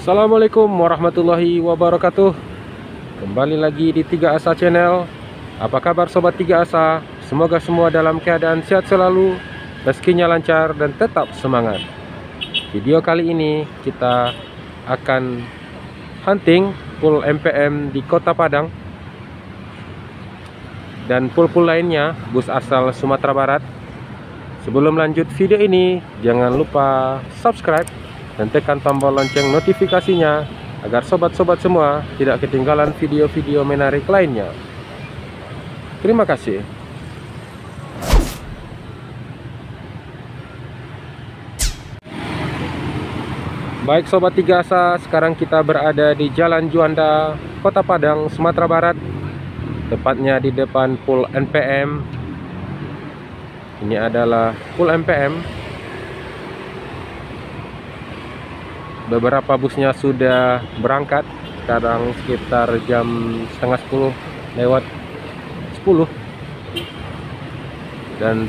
Assalamualaikum warahmatullahi wabarakatuh. Kembali lagi di 3 Asa Channel. Apa kabar sobat 3 Asa? Semoga semua dalam keadaan sehat selalu, rezekinya lancar dan tetap semangat. Video kali ini kita akan hunting pool MPM di Kota Padang dan pool-pool lainnya bus asal Sumatera Barat. Sebelum lanjut video ini, jangan lupa subscribe dan tekan tombol lonceng notifikasinya agar sobat-sobat semua tidak ketinggalan video-video menarik lainnya. Terima kasih. Baik sobat 3 Asa, sekarang kita berada di Jalan Juanda, Kota Padang, Sumatera Barat. Tepatnya di depan pool NPM. Ini adalah pool MPM. Beberapa busnya sudah berangkat. Sekarang sekitar jam setengah 10 lewat 10. Dan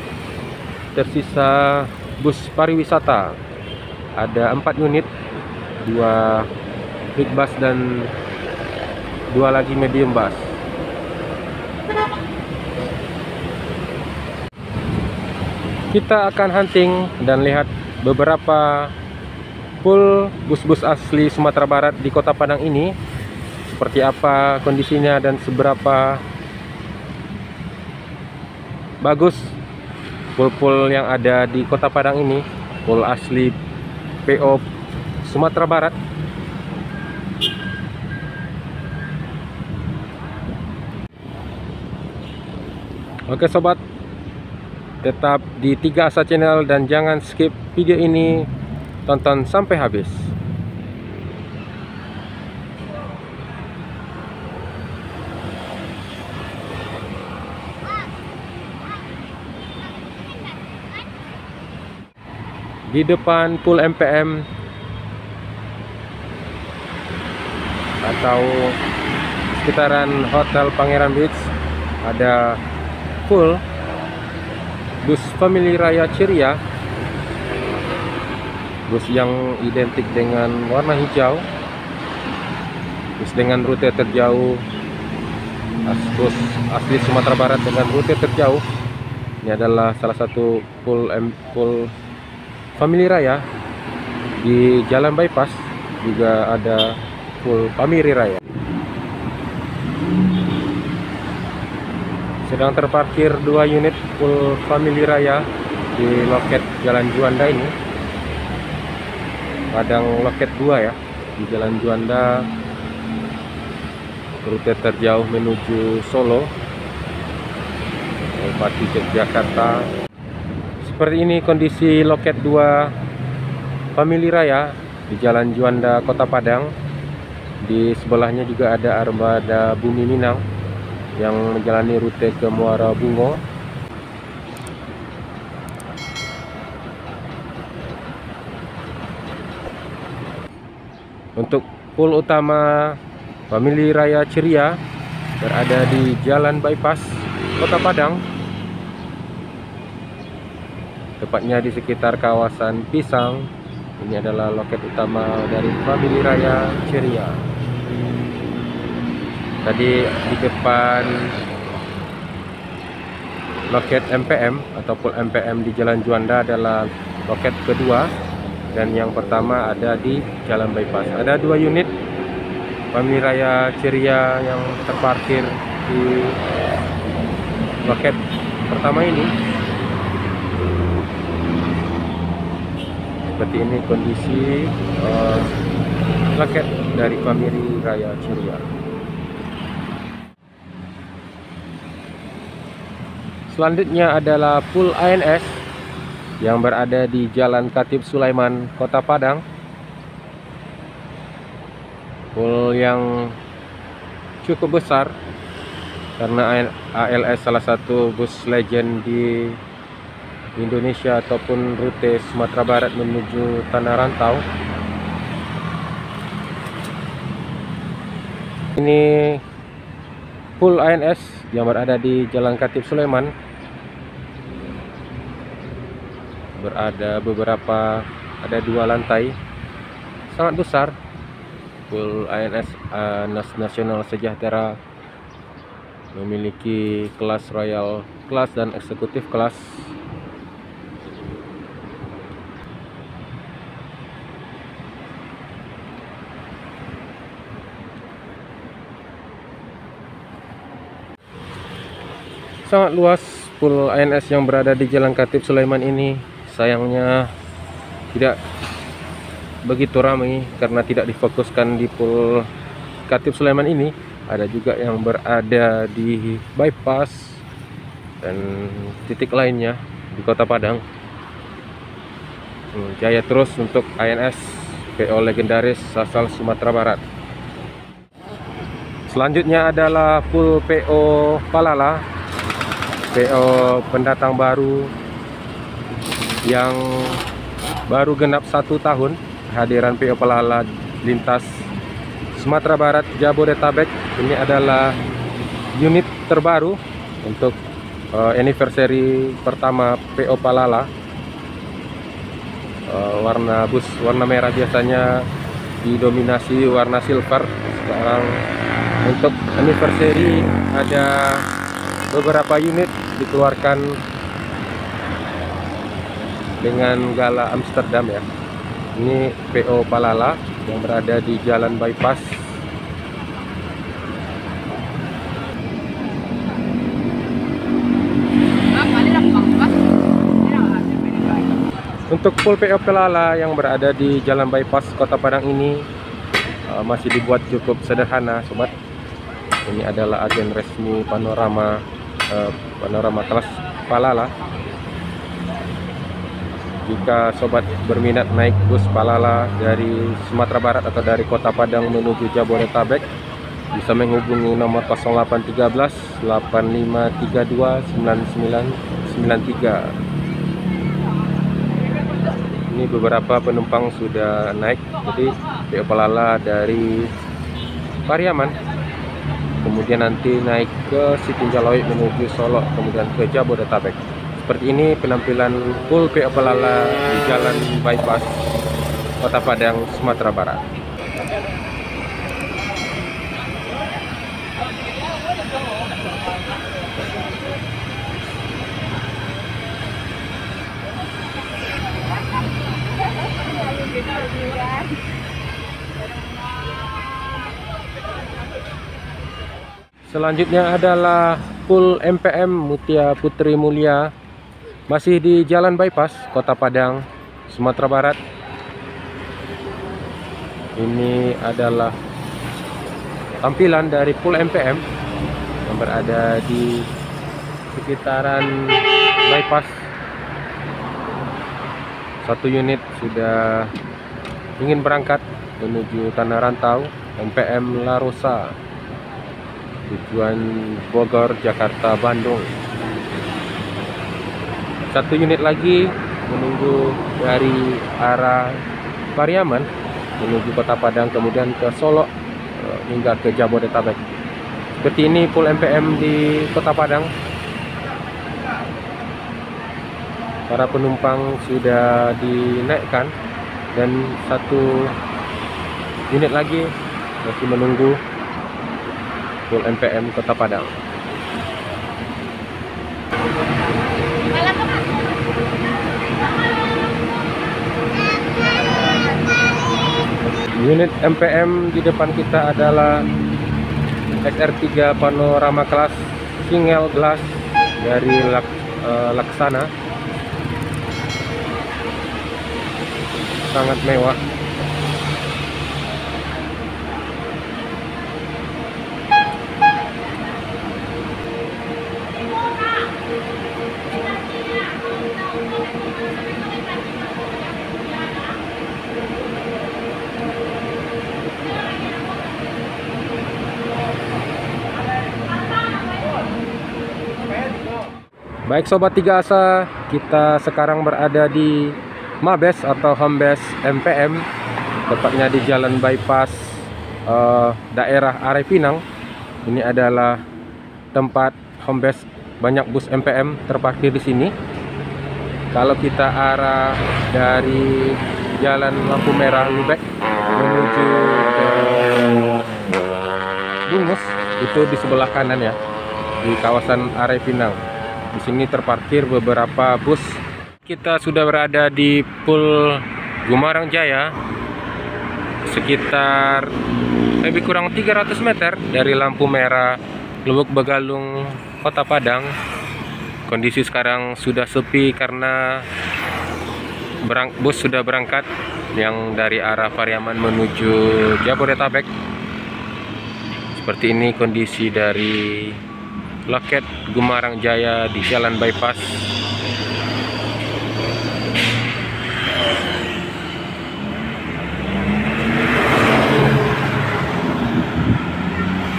tersisa bus pariwisata. Ada 4 unit, 2 big bus dan 2 lagi medium bus. Kita akan hunting dan lihat beberapa pool bus-bus asli Sumatera Barat di Kota Padang ini, seperti apa kondisinya dan seberapa bagus pool-pool yang ada di Kota Padang ini, pool asli PO Sumatera Barat. Oke sobat, tetap di 3 Asa Channel dan jangan skip video ini, tonton sampai habis. Di depan pool MPM atau sekitaran Hotel Pangeran Beach ada pool bus Family Raya Ceria. Bus yang identik dengan warna hijau, bus dengan rute terjauh, bus asli Sumatera Barat dengan rute terjauh. Ini adalah salah satu pool Family Raya. Di Jalan Bypass juga ada pool Family Raya. Sedang terparkir 2 unit pool Family Raya di loket Jalan Juanda ini. Padang loket 2 ya, di Jalan Juanda, rute terjauh menuju Solo, Bupati Yogyakarta. Seperti ini kondisi loket 2 Family Raya di Jalan Juanda, Kota Padang. Di sebelahnya juga ada armada Bumi Minang yang menjalani rute ke Muara Bungo. Untuk pool utama Family Raya Ceria berada di Jalan Bypass, Kota Padang. Tepatnya di sekitar kawasan Pisang. Ini adalah loket utama dari Family Raya Ceria. Tadi di depan loket MPM atau pool MPM di Jalan Juanda adalah loket kedua. Dan yang pertama ada di Jalan Bypass. Ada 2 unit Family Raya Ceria yang terparkir di loket pertama ini. Seperti ini kondisi loket dari Family Raya Ceria. Selanjutnya adalah pool ANS yang berada di Jalan Khatib Sulaiman, Kota Padang. Pool yang cukup besar karena ALS salah satu bus legend di Indonesia ataupun rute Sumatera Barat menuju Tanah Rantau. Ini pool ANS yang berada di Jalan Khatib Sulaiman. Berada beberapa, ada 2 lantai sangat besar Pool ANS Nasional Sejahtera memiliki kelas royal kelas dan eksekutif kelas. Sangat luas pool ANS yang berada di Jalan Khatib Sulaiman ini. Sayangnya tidak begitu ramai karena tidak difokuskan di pool Khatib Sulaiman ini. Ada juga yang berada di bypass dan titik lainnya di Kota Padang. Jaya terus untuk ANS PO legendaris asal Sumatera Barat. Selanjutnya adalah pool PO Palala, PO pendatang baru yang baru genap 1 tahun kehadiran PO Palala lintas Sumatera Barat Jabodetabek. Ini adalah unit terbaru untuk anniversary pertama PO Palala. Warna bus warna merah biasanya didominasi warna silver. Sekarang untuk anniversary ada beberapa unit dikeluarkan dengan gala Amsterdam ya. Ini PO Palala yang berada di Jalan Bypass. Untuk pool PO Palala yang berada di Jalan Bypass Kota Padang ini masih dibuat cukup sederhana, sobat. Ini adalah agen resmi panorama kelas Palala. Jika sobat berminat naik bus Palala dari Sumatera Barat atau dari Kota Padang menuju Jabodetabek, bisa menghubungi nomor 0813 8532 9993. Ini beberapa penumpang sudah naik. Jadi PO Palala dari Pariaman, kemudian nanti naik ke Sitinjaloi menuju Solo, kemudian ke Jabodetabek. Seperti ini penampilan pool PO Palala di Jalan Bypass Kota Padang, Sumatera Barat. Selanjutnya adalah pool MPM Mutia Putri Mulia, masih di Jalan Bypass Kota Padang, Sumatera Barat. Ini adalah tampilan dari pool MPM yang berada di sekitaran bypass. Satu unit sudah ingin berangkat menuju Tanah Rantau MPM La Rosa, tujuan Bogor, Jakarta, Bandung. Satu unit lagi menunggu dari arah Pariaman menuju Kota Padang, kemudian ke Solo hingga ke Jabodetabek. Seperti ini pool MPM di Kota Padang. Para penumpang sudah dinaikkan dan satu unit lagi masih menunggu pool MPM Kota Padang. Unit MPM di depan kita adalah XR3 Panorama kelas single glass dari Laksana. Sangat mewah. Baik Sobat Tiga Asa, kita sekarang berada di Mabes atau Home Base MPM, tepatnya di Jalan Bypass daerah Arai Pinang. Ini adalah tempat home base banyak bus MPM terparkir di sini. Kalau kita arah dari Jalan Lampu Merah Lubek menuju ke itu di sebelah kanan ya, di kawasan area Pinang. Di sini terparkir beberapa bus. Kita sudah berada di Pul Gumarang Jaya, sekitar lebih kurang 300 meter dari lampu merah Lubuk Begalung, Kota Padang. Kondisi sekarang sudah sepi karena bus sudah berangkat yang dari arah Pariaman menuju Jabodetabek. Seperti ini kondisi dari loket Gumarang Jaya di Jalan Bypass.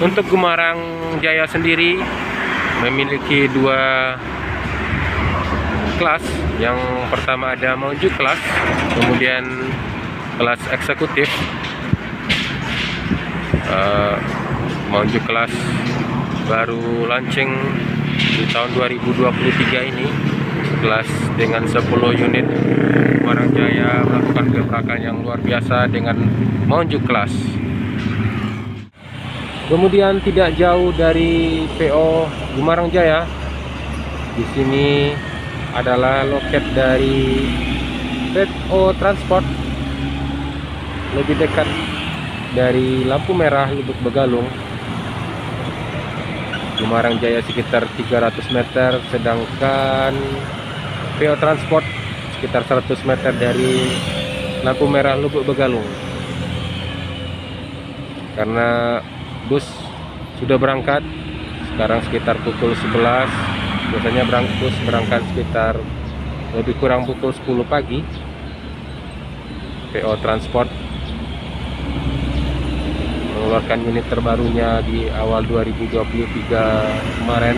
Untuk Gumarang Jaya sendiri memiliki dua kelas. Yang pertama ada Maunjuk kelas, kemudian kelas eksekutif. Maunjuk kelas baru launching di tahun 2023 ini, kelas dengan 10 unit. Gumarang Jaya melakukan gebrakan yang luar biasa dengan Maunjuk kelas. Kemudian tidak jauh dari PO Gumarang Jaya, di sini adalah loket dari PO Transport, lebih dekat dari lampu merah Lubuk Begalung. Gumarang Jaya sekitar 300 meter, sedangkan PO Transport sekitar 100 meter dari lampu merah Lubuk Begalung. Karena bus sudah berangkat sekarang sekitar pukul 11. Biasanya bus berangkat sekitar lebih kurang pukul 10 pagi. PO Transport mengeluarkan unit terbarunya di awal 2023 kemarin.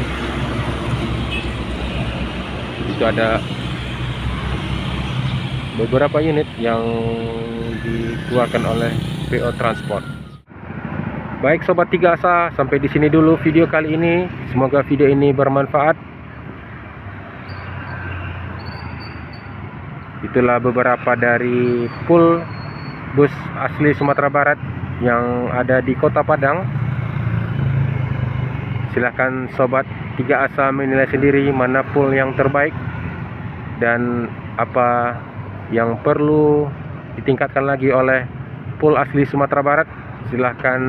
Itu ada beberapa unit yang dikeluarkan oleh PO Transport. Baik sobat Tiga Asa, sampai di sini dulu video kali ini. Semoga video ini bermanfaat. Itulah beberapa dari pool bus asli Sumatera Barat yang ada di Kota Padang. Silahkan sobat Tiga Asa menilai sendiri mana pool yang terbaik dan apa yang perlu ditingkatkan lagi oleh pool asli Sumatera Barat. Silahkan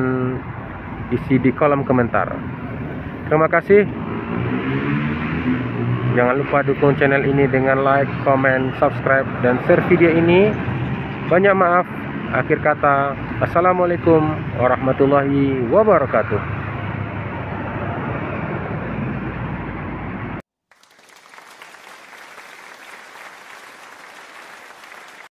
isi di kolom komentar. Terima kasih. Jangan lupa dukung channel ini dengan like, comment, subscribe, dan share video ini. Banyak maaf. Akhir kata, assalamualaikum warahmatullahi wabarakatuh.